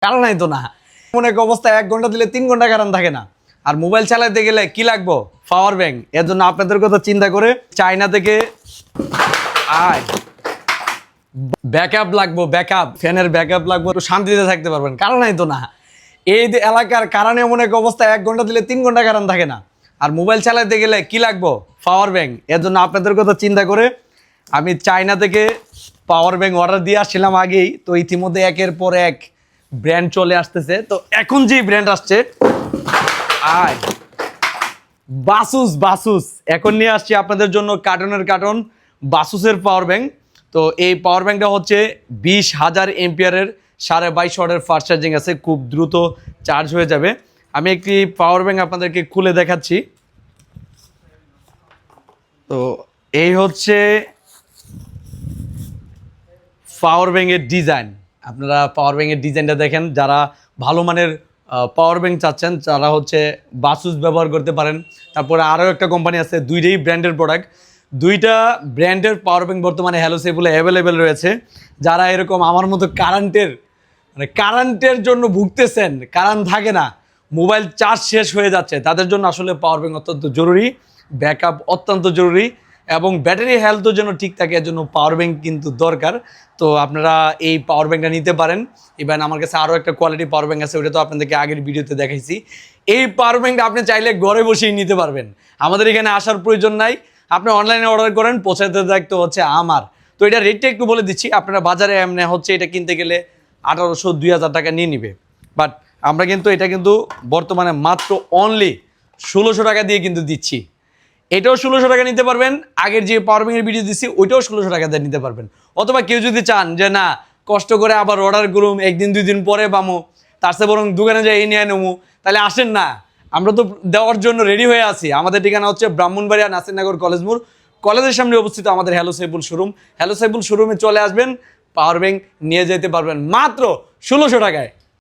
কারণ নাই তো না। এমন এক অবস্থায় 1 ঘন্টা দিলে 3 ঘন্টা কারণ থাকে না। আর মোবাইল চালাতে গেলে কি লাগবো? Power bank. এর জন্য আপনাদের কথা চিন্তা করে চায়না থেকে ব্যাকআপ লাগবো, ব্যাকআপ ফ্যানের ব্যাকআপ লাগবো, একটু শান্তিতে থাকতে পারবেন। কারণ নাই তো না। এই এলাকার কারণে এমন এক অবস্থায় 1 ঘন্টা দিলে 3 ঘন্টা কারণ থাকে না। আর মোবাইল চালাতে গেলে কি লাগবো? Power bank. এর জন্য আপনাদের কথা চিন্তা করে আমি চায়না থেকে পাওয়ার ব্যাংক অর্ডার দিয়ে আসছিলাম আগেই। তো ইতিমধ্যে একের পর এক ব্র্যান্ড চলে আসতেছে। তো এখন যে ব্র্যান্ড আসছে বাসুস এখন নিয়ে আসছি আপনাদের জন্য কার্টনের কার্টন বাসুসের পাওয়ার ব্যাংক। তো এই পাওয়ার ব্যাংকটা হচ্ছে 20,000 এম্পিয়ারের 22.5 ওয়াটের ফাস্ট চার্জিং আছে, খুব দ্রুত চার্জ হয়ে যাবে। আমি একটি পাওয়ার ব্যাংক আপনাদেরকে খুলে দেখাচ্ছি। তো এই হচ্ছে পাওয়ার ব্যাংকের ডিজাইন। আপনারা পাওয়ার ব্যাংকের ডিজাইনটা দেখেন। যারা ভালো মানের পাওয়ার ব্যাংক চাচ্ছেন তারা হচ্ছে বাসুস ব্যবহার করতে পারেন। তারপরে আরও একটা কোম্পানি আছে, দুইটাই ব্র্যান্ডের প্রোডাক্ট। দুইটা ব্র্যান্ডের পাওয়ার ব্যাংক বর্তমানে হ্যালোসেবলে অ্যাভেলেবেল রয়েছে। যারা এরকম আমার মতো কারেন্টের জন্য ভুগতেছেন, কারেন্ট থাকে না, মোবাইল চার্জ শেষ হয়ে যাচ্ছে, তাদের জন্য আসলে পাওয়ার ব্যাংক অত্যন্ত জরুরি, ব্যাকআপ অত্যন্ত জরুরি এবং ব্যাটারি হেলথও যেন ঠিক থাকে, এর জন্য পাওয়ার ব্যাংক কিন্তু দরকার। তো আপনারা এই পাওয়ার ব্যাংকটা নিতে পারেন। ইভেন আমার কাছে আরও একটা কোয়ালিটি পাওয়ার ব্যাংক আছে, ওটা তো আপনাদেরকে আগের ভিডিওতে দেখাইছি। এই পাওয়ার ব্যাংকটা আপনি চাইলে ঘরে বসেই নিতে পারবেন, আমাদের এখানে আসার প্রয়োজন নাই। আপনি অনলাইনে অর্ডার করেন, পৌঁছাতে দায়িত্ব হচ্ছে আমার। তো এটা রেটটা একটু বলে দিচ্ছি। আপনারা বাজারে এমনি হচ্ছে এটা কিনতে গেলে 1800-2000 টাকা নিয়ে নিবে, বাট আমরা কিন্তু এটা কিন্তু বর্তমানে মাত্র অনলি 1600 টাকা দিয়ে কিন্তু দিচ্ছি। এটাও 1600 টাকা নিতে পারবেন। আগের যে পাওয়ার ব্যাংকের ভিডিও দিচ্ছি ওইটাও 1600 টাকা দিয়ে নিতে পারবেন। অথবা কেউ যদি চান যে না কষ্ট করে আবার অর্ডার করুম, 1-2 দিন পরে পামো, তার চেয়ে বরং দোকানে যাই নিয়ে নেবো, তাহলে আসেন না, আমরা তো দেওয়ার জন্য রেডি হয়ে আছি। আমাদের ঠিকানা হচ্ছে ব্রাহ্মণবাড়িয়া নাসিরনগর কলেজ মোড়, কলেজের সামনে অবস্থিত আমাদের hello Saibul showroom. Hello Saibul শোরুমে চলে আসবেন, পাওয়ার ব্যাংক নিয়ে যেতে পারবেন মাত্র 1600 টাকায়।